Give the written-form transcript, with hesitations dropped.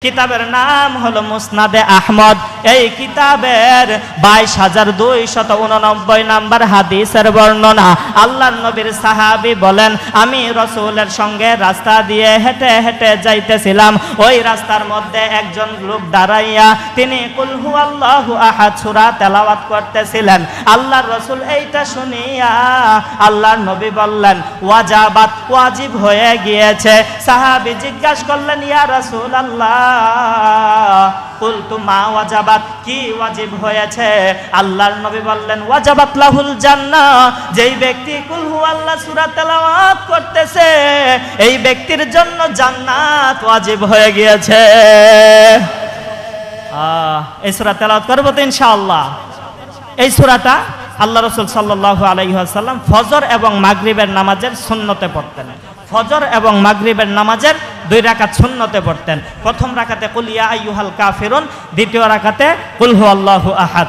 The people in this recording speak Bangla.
কিতাবের নাম হলো মুসনাদে আহমদ। এই কিতাবের 22,289 নাম্বার হাদিসের বর্ণনা। আল্লাহর নবীর সাহাবী বলেন, আমি রাসূলের সঙ্গে রাস্তা দিয়ে হেঁটে হেঁটে যাইতেছিলাম। ওই রাস্তার মধ্যে একজন লোক দাঁড়াইয়া তিনি কুল হুয়াল্লাহু আহাদ সূরা তেলাওয়াত করতেছিলেন। আল্লাহর রাসূল এইটা শুনিয়া আল্লাহর নবী বললেন, ওয়াজাবাত, ওয়াজিব হয়ে গিয়েছে। সাহাবী জিজ্ঞাসা করলেন, ইয়া রাসূলুল্লাহ, কুলতু মা ওয়াজাবাত, কি ওয়াজিব হয়েছে? আল্লাহর নবী বললেন, ওয়াজাবাত লাহুল জান্নাহ, যেই ব্যক্তি কুল হুয়াল্লাহ সূরা তেলাওয়াত করতেছে এই ব্যক্তির জন্য জান্নাত ওয়াজিব হয়ে গিয়েছে। এই সূরা তেলাওয়াত করব তো ইনশাআল্লাহ। এই সূরাটা আল্লাহ রাসূল সাল্লাল্লাহু আলাইহি ওয়াসাল্লাম ফজর এবং মাগরিবের নামাজের সুন্নতে পড়তেন। ফজর এবং মাগরিবের নামাজের 2 রাকাত সুন্নতে পড়তেন। প্রথম রাকাতে কুল ইয়া আইয়ুহাল কাফিরুন, দ্বিতীয় রাকাতে কুল হুয়াল্লাহু আহাদ।